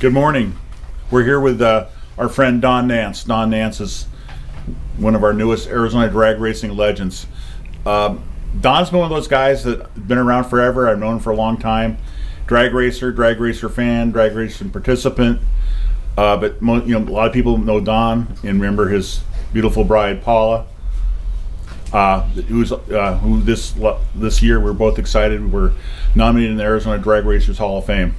Good morning. We're here with our friend Don Nance. Don Nance is one of our newest Arizona drag racing legends. Don's been one of those guys that have been around forever. I've known him for a long time. Drag racer fan, drag racing participant. But a lot of people know Don and remember his beautiful bride Paula. Who this year we're both excited. We're nominated in the Arizona Drag Racers Hall of Fame.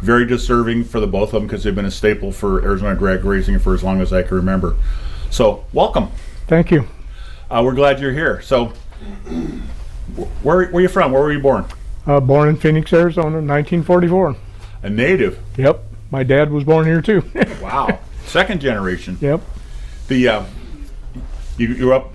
Very deserving for the both of them because they've been a staple for Arizona drag racing for as long as I can remember. So welcome. Thank you. We're glad you're here. So where are you from? Where were you born? Born in Phoenix, Arizona, 1944. A native. Yep. My dad was born here too. Wow. Second generation. Yep. You grew up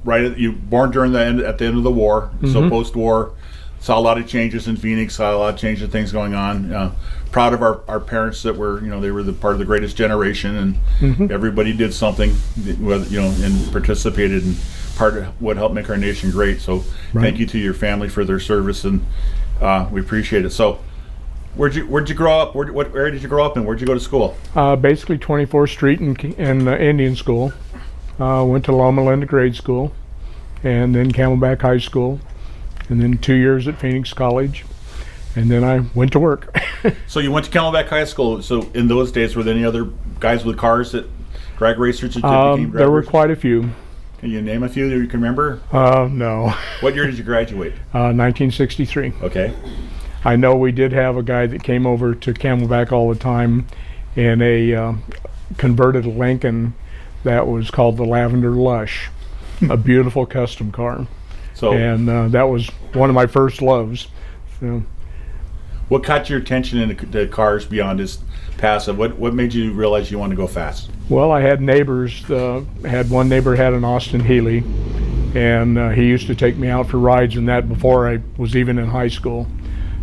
right. You born during at the end of the war. Mm-hmm. So post-war, saw a lot of changes in Phoenix. Saw a lot of changes of things going on. Proud of our parents that were they were the part of the greatest generation, and Mm-hmm. everybody did something, and participated in part of what helped make our nation great. So Right. thank you to your family for their service, and we appreciate it. So. Where'd you grow up? What area did you grow up in? Where'd you go to school? Basically 24th Street in Indian School. Went to Loma Linda Grade School, and then Camelback High School, and then 2 years at Phoenix College, and then I went to work. So you went to Camelback High School. So in those days, were there any other guys with cars that drag racers that became drag There were racers? quite a few. Can you name a few that you can remember? No. What year did you graduate? 1963. Okay. I know we did have a guy that came over to Camelback all the time in a converted Lincoln that was called the Lavender Lush, a beautiful custom car. So And that was one of my first loves. So, what caught your attention in the cars beyond just passive? What made you realize you wanted to go fast? well, I had neighbors. Had one neighbor had an Austin Healey, and he used to take me out for rides in that before I was even in high school.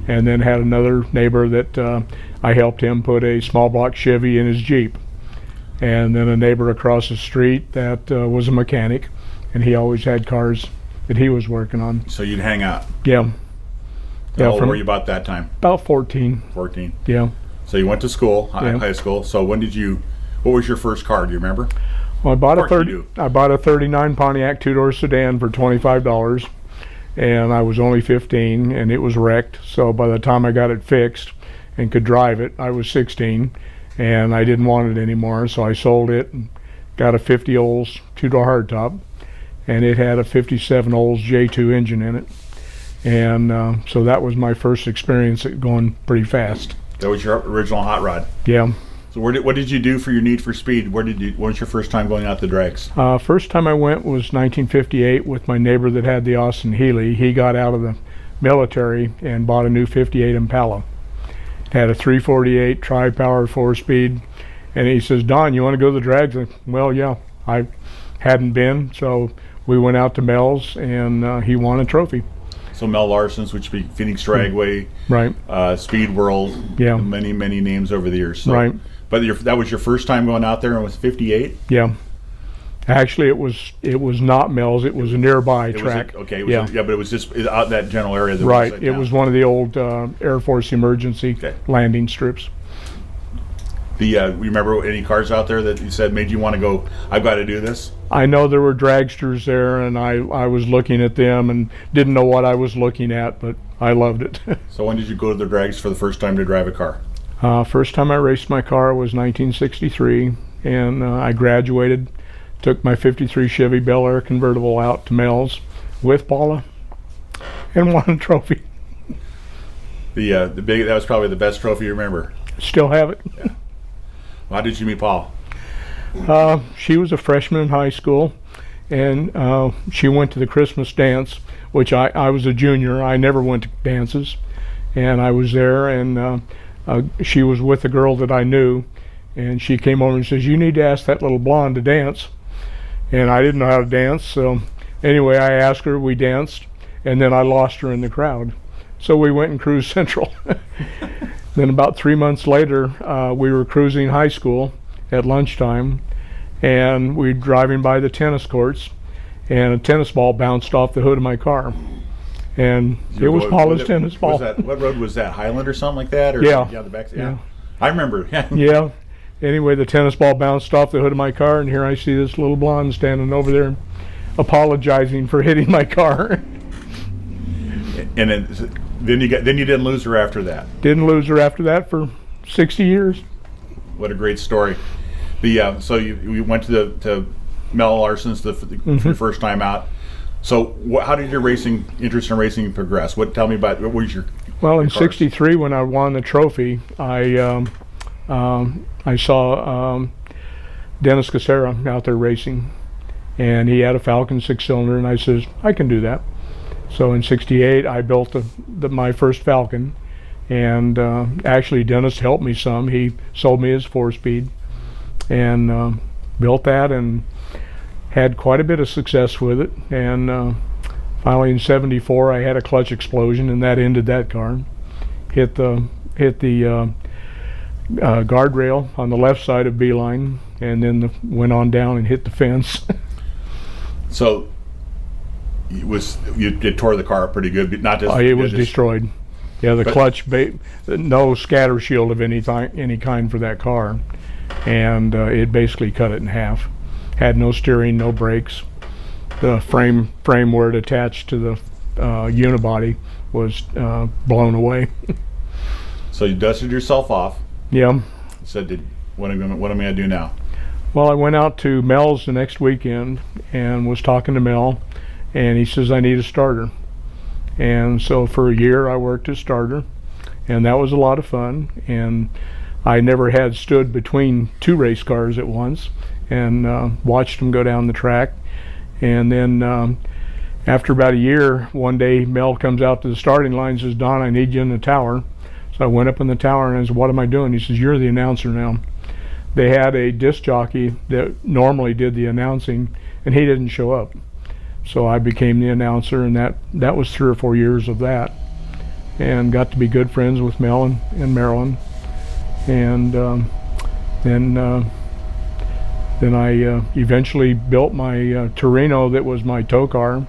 And then had another neighbor that I helped him put a small block Chevy in his Jeep. And then a neighbor across the street that was a mechanic, and he always had cars that he was working on. So you'd hang out. Yeah. How old were you about that time? About 14. 14. Yeah. So you went to school, Yeah. high school. So what was your first car? Do you remember? Well, I bought Of course you I bought a 39 Pontiac two-door sedan for $25. And I was only 15, and it was wrecked. So by the time I got it fixed and could drive it, I was 16, and I didn't want it anymore. So I sold it and got a 50 Olds two-door hardtop, and it had a 57 Olds J2 engine in it. And so that was my first experience at going pretty fast. That was your original hot rod. Yeah. So what did you do for your need for speed? What was your first time going out the drags? First time I went was 1958 with my neighbor that had the Austin Healey. He got out of the military and bought a new 58 Impala. It had a 348 tri-power 4-speed, and he says, "Don, you want to go to the drags?" I said, well, yeah. I hadn't been, so we went out to Mel's, and he won a trophy. So Mel Larson's, which would be Phoenix Dragway, Right. Speed World, Yeah. many names over the years. So. Right. But that was your first time going out there, and it was 58? Yeah. Actually, it was not Mel's. It was a nearby track. But it was just out in that general area. Right. It was one of the old Air Force emergency landing strips. You remember any cars out there that you said made you want to go, I've got to do this? I know there were dragsters there, and I was looking at them and didn't know what I was looking at, but I loved it. So when did you go to the drags for the first time to drive a car? First time I raced my car was 1963, and I graduated, took my 53 Chevy Bel Air convertible out to Mel's with Paula, and won a trophy. That was probably the best trophy you remember. Still have it. Yeah. How did you meet Paula? She was a freshman in high school, and she went to the Christmas dance, which I was a junior. I never went to dances, and I was there, and she was with a girl that I knew, and she came over and says, "You need to ask that little blonde to dance." And I didn't know how to dance, so anyway, I asked her, we danced, and then I lost her in the crowd. So we went and cruised Central. Then about 3 months later, we were cruising high school at lunchtime, and we were driving by the tennis courts, and a tennis ball bounced off the hood of my car. and it was Paula's tennis ball. What road was that? Highland or something like that? Or Yeah. The back. Yeah. I remember. Yeah. Anyway, the tennis ball bounced off the hood of my car, and here I see this little blonde standing over there apologizing for hitting my car. And then you didn't lose her after that. Didn't lose her after that for 60 years. What a great story. So you went to Mel Larson's for the first time out. So how did your interest in racing progress? Tell me about what was your Well, in cars? '63 when I won the trophy, I saw Dennis Casera out there racing, and he had a Falcon 6-cylinder, and I says, I can do that. So in '68 I built my first Falcon, and actually Dennis helped me some. He sold me his 4-speed, and built that and had quite a bit of success with it. And finally in '74 I had a clutch explosion, and that ended that car. Hit the guardrail on the left side of Beeline, and then went on down and hit the fence. So it tore the car up pretty good, but not just. It was destroyed. Yeah, the clutch, no scatter shield of any kind for that car, and it basically cut it in half. Had no steering, no brakes. The frame where it attached to the unibody was blown away. So you dusted yourself off. Yeah. Said, what am I going to do now? Well, I went out to Mel's the next weekend and was talking to Mel, and he says, I need a starter. And so for a year I worked as starter, and that was a lot of fun. And I never had stood between two race cars at once and watched them go down the track. And then after about a year, one day Mel comes out to the starting line and says, Don, I need you in the tower. So I went up in the tower and I said, what am I doing? He says, you're the announcer now. They had a disc jockey that normally did the announcing, and he didn't show up. So I became the announcer, and that was 3 or 4 years of that, and got to be good friends with Mel and Marilyn. And then I eventually built my Torino that was my tow car,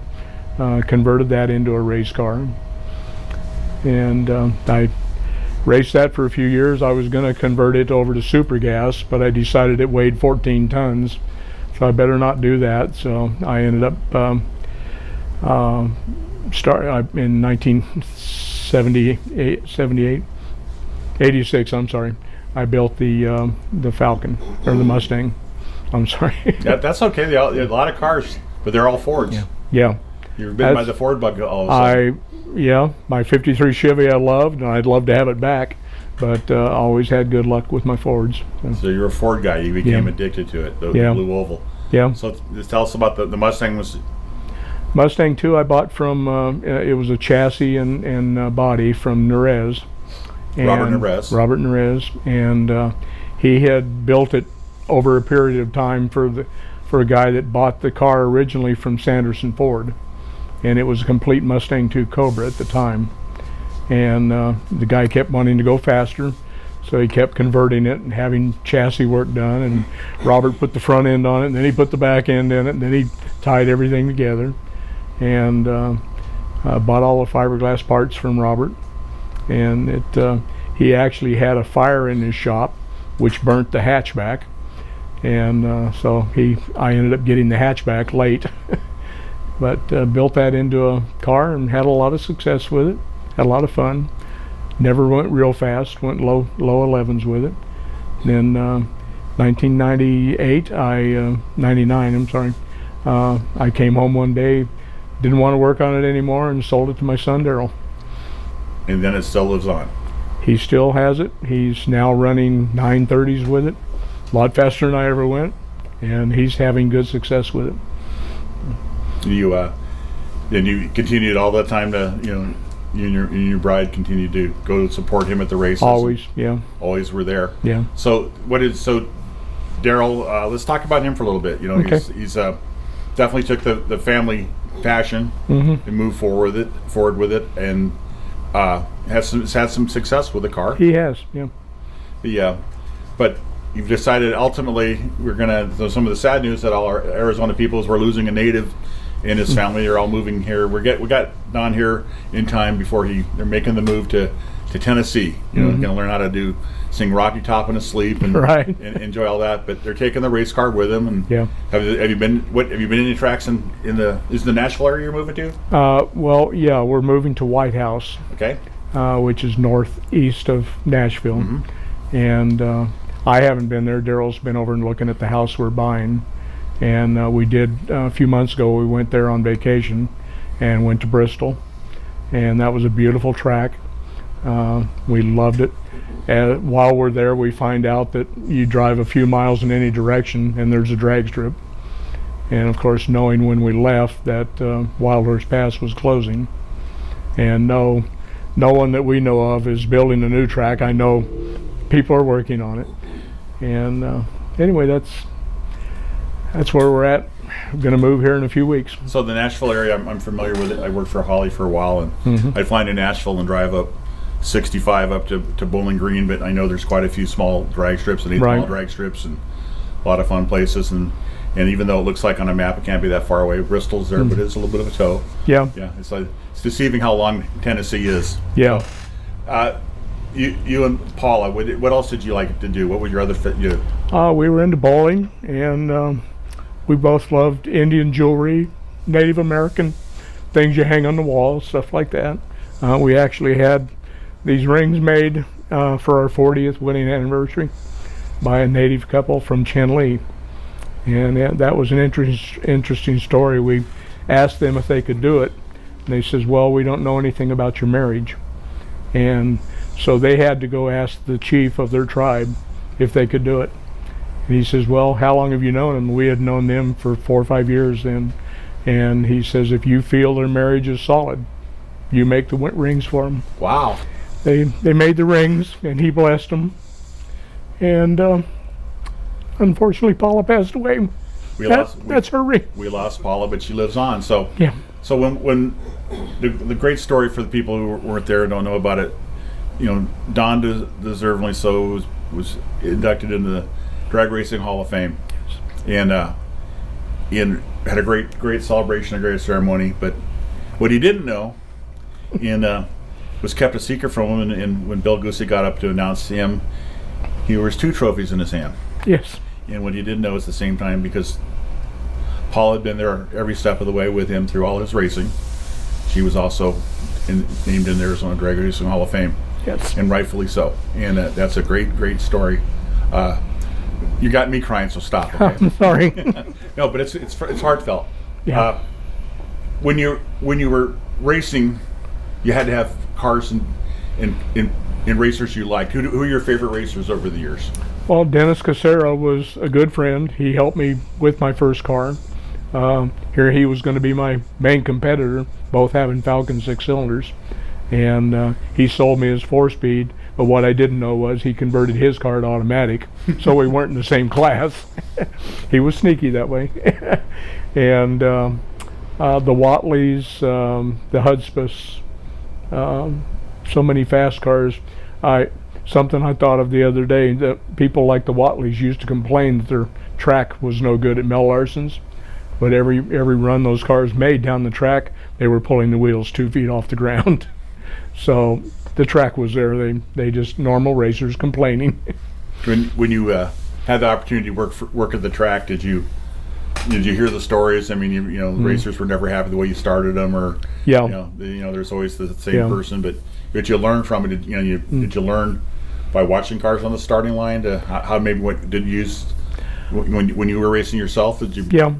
converted that into a race car, and I raced that for a few years. I was going to convert it over to super gas, but I decided it weighed 14 tons, so I better not do that. So I ended up in 86. I'm sorry. I built the Falcon, or the Mustang. I'm sorry. That's okay. A lot of cars, but they're all Fords. Yeah. You've been by the Ford bug all of a sudden. My '53 Chevy I loved, and I'd love to have it back, but always had good luck with my Fords. So you're a Ford guy. You became addicted to it, the blue oval. Yeah. So just tell us about the Mustang. Mustang 2 I bought from, it was a chassis and body from Nerez. Robert Nerez. And he had built it over a period of time for a guy that bought the car originally from Sanderson Ford. And it was a complete Mustang 2 Cobra at the time. And the guy kept wanting to go faster, so he kept converting it and having chassis work done. And Robert put the front end on it, and then he put the back end in it, and then he tied everything together. And bought all the fiberglass parts from Robert. And he actually had a fire in his shop, which burnt the hatchback. And so I ended up getting the hatchback late. But built that into a car and had a lot of success with it. Had a lot of fun. Never went real fast. Went low 11s with it. Then 1998, 99. I'm sorry. I came home one day, didn't want to work on it anymore, and sold it to my son Daryl. And then it still lives on. He still has it. He's now running 930s with it, a lot faster than I ever went, and he's having good success with it. You continued all that time to you and your bride continued to go to support him at the races. Always, yeah. Always were there. Yeah. So Daryl? Let's talk about him for a little bit. Okay. He's definitely took the family passion and moved forward with it, and has had some success with the car. He has, yeah. But you've decided ultimately some of the sad news that all our Arizona people is we're losing a native and his family are all moving here. We got Don here in time before they're making the move to Tennessee. Going to learn how to sing Rocky Top in his sleep and, Right. and enjoy all that. But they're taking the race car with them. And Yeah. have you been in any tracks is the Nashville area you're moving to? Well, yeah, we're moving to White House, Okay. which is northeast of Nashville, and I haven't been there. Daryl's been over and looking at the house we're buying, and we did a few months ago. We went there on vacation, and went to Bristol, and that was a beautiful track. We loved it. While we're there, we find out that you drive a few miles in any direction, and there's a drag strip. And of course, knowing when we left that Wildhorse Pass was closing, and no one that we know of is building a new track. I know people are working on it, and anyway, that's where we're at. I'm going to move here in a few weeks. So the Nashville area, I'm familiar with it. I worked for Holly for a while, and I'd fly into Nashville and drive up 65 up to Bowling Green, but I know there's quite a few small drag strips and small drag strips and a lot of fun places. And even though it looks like on a map it can't be that far away, Bristol's there, but it's a little bit of a tow. Yeah. It's deceiving how long Tennessee is. Yeah. So, you and Paula, what else did you like to do? What was your other fit? We were into bowling, and we both loved Indian jewelry, Native American things you hang on the wall, stuff like that. We actually had these rings made for our 40th wedding anniversary by a native couple from Chenli, and that was an interesting story. We asked them if they could do it, and they says, well, we don't know anything about your marriage. And so they had to go ask the chief of their tribe if they could do it. And he says, well, how long have you known them? We had known them for 4 or 5 years then. And he says, if you feel their marriage is solid, you make the rings for them. Wow. They made the rings, and he blessed them. And unfortunately, Paula passed away. That's her ring. We lost Paula, but she lives on. So yeah. So when the great story for the people who weren't there and don't know about it, Don deservedly so was inducted into the Drag Racing Hall of Fame, and had a great celebration, a great ceremony. But what he didn't know, was kept a secret from him, and when Bill Goosey got up to announce him, he wears 2 trophies in his hand. Yes. And what he didn't know is, at the same time, because Paul had been there every step of the way with him through all his racing, she was also named in the Arizona Drag Racing Hall of Fame. Yes. And rightfully so. And that's a great story. You got me crying, so stop. Okay? I'm sorry. No, but it's heartfelt. Yeah. When you were racing, you had to have cars and racers you liked. Who are your favorite racers over the years? Well, Dennis Casero was a good friend. He helped me with my first car. Here he was going to be my main competitor, both having Falcon 6 cylinders. And he sold me his 4-speed, but what I didn't know was he converted his car to automatic, so we weren't in the same class. He was sneaky that way. And the Watleys, the Hudspeths, so many fast cars. Something I thought of the other day, that people like the Watleys used to complain that their track was no good at Mel Larson's, but every run those cars made down the track, they were pulling the wheels 2 feet off the ground. So the track was there. They just normal racers complaining. When you had the opportunity to work at the track, did you hear the stories? I mean, racers were never happy the way you started them, or there's always the same person, but you learn from it. Did you learn by watching cars on the starting line to how maybe what did you use when you were racing yourself? Did you?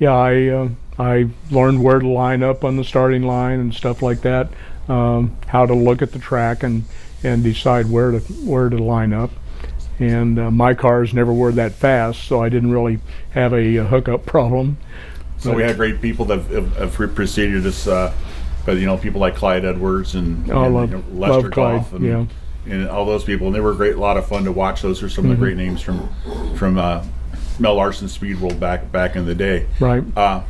Yeah. I learned where to line up on the starting line and stuff like that. How to look at the track and decide where to line up. And my cars never were that fast, so I didn't really have a hookup problem. So we had great people that have preceded us, but people like Clyde Edwards and Lester Goff and all those people, and they were a lot of fun to watch. Those are some of the great names from Mel Larson's Speed World back in the day. Right. Tell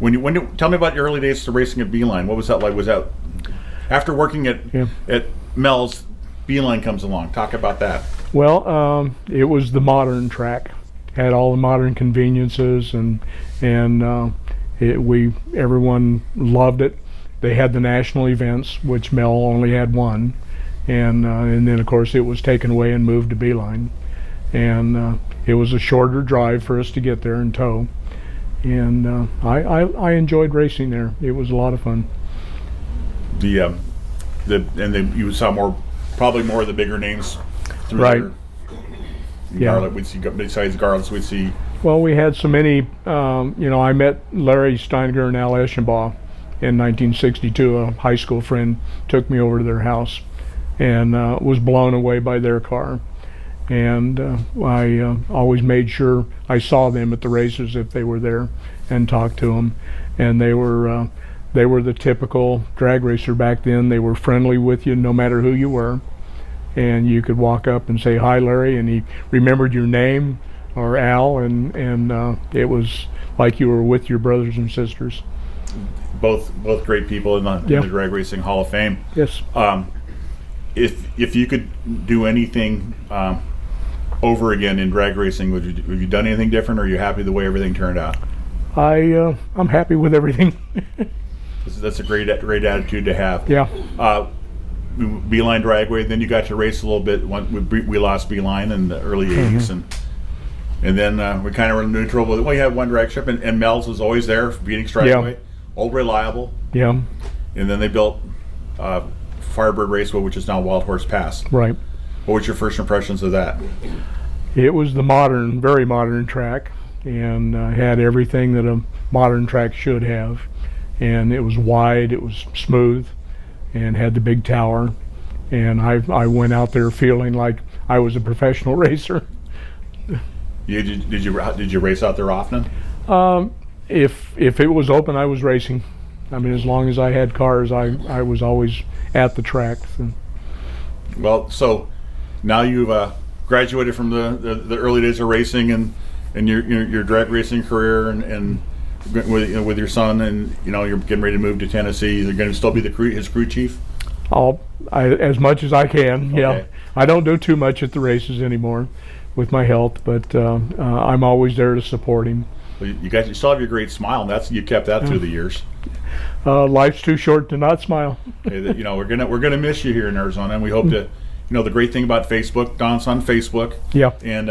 me about your early days to racing at Beeline. What was that like? Was that after working at Mel's, Beeline comes along? Talk about that. Well, it was the modern track. Had all the modern conveniences, and Everyone loved it. They had the national events, which Mel only had one, and then of course it was taken away and moved to Beeline, and it was a shorter drive for us to get there in tow, and I enjoyed racing there. It was a lot of fun. You saw probably more of the bigger names through Right. there. Yeah. Garland, we'd see, besides Garland's, we'd see. Well, we had so many. I met Larry Steiniger and Al Eschenbaugh in 1962. A high school friend took me over to their house, and was blown away by their car. And I always made sure I saw them at the races if they were there, and talked to them. And they were the typical drag racer back then. They were friendly with you no matter who you were, and you could walk up and say, "Hi, Larry," and he remembered your name, or Al, and it was like you were with your brothers and sisters. Both great people in the Drag Racing Hall of Fame. Yes. If you could do anything over again in drag racing, would you done anything different, or are you happy the way everything turned out? I'm happy with everything. That's a great attitude to have. Yeah. Beeline Dragway. Then you got to race a little bit. We lost Beeline in the early '80s, and then we kind of were neutral. But we had one drag strip, and Mel's was always there, beating Dragway, old reliable. Yeah. And then they built Firebird Raceway, which is now Wild Horse Pass. Right. What was your first impressions of that? It was the very modern track, and had everything that a modern track should have. And it was wide, it was smooth, and had the big tower. And I went out there feeling like I was a professional racer. Did you race out there often? If it was open, I was racing. I mean, as long as I had cars, I was always at the track. Well, so now you've graduated from the early days of racing and your drag racing career, and with your son, and you're getting ready to move to Tennessee. You're going to still be his crew chief? As much as I can. Okay. Yeah. I don't do too much at the races anymore with my health, but I'm always there to support him. Well, you still have your great smile, and you kept that through the years. Life's too short to not smile. Okay, we're gonna miss you here in Arizona, and we hope to. The great thing about Facebook, Don's on Facebook. Yeah. And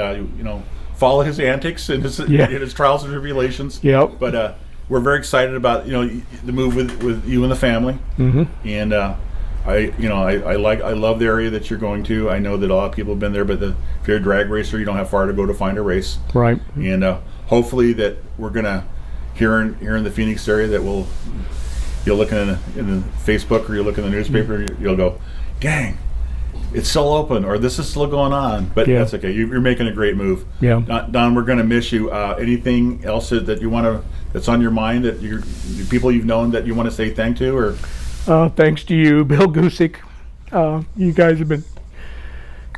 follow his antics and his trials and tribulations. Yeah. But we're very excited about the move with you and the family. Mm-hmm. And I love the area that you're going to. I know that a lot of people have been there, but if you're a drag racer, you don't have far to go to find a race. Right. And hopefully that we're gonna here in the Phoenix area that you'll look in the Facebook, or you'll look in the newspaper, you'll go, dang, it's still open, or this is still going on. But that's okay. You're making a great move. Yeah. Don, we're going to miss you. Anything else that you want that's on your mind, that the people you've known that you want to say thank to, or? Thanks to you, Bill Gusick. You guys have been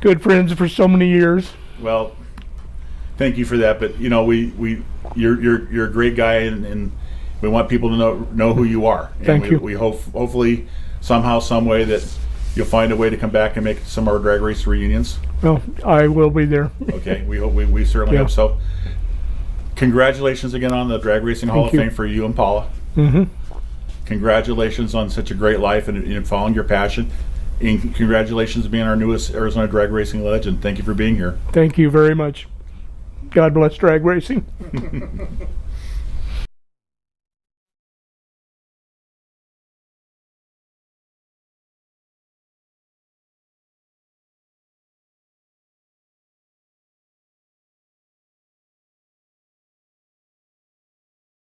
good friends for so many years. Well, thank you for that. But you're a great guy, and we want people to know who you are. And Thank you. We hope, hopefully, somehow, some way, that you'll find a way to come back and make some of our drag race reunions. Well, I will be there. Okay, we certainly hope so. Congratulations again on the Drag Racing Hall of Fame for you and Paula. Mm-hmm. Congratulations on such a great life and following your passion. And congratulations on being our newest Arizona drag racing legend. Thank you for being here. Thank you very much. God bless drag racing.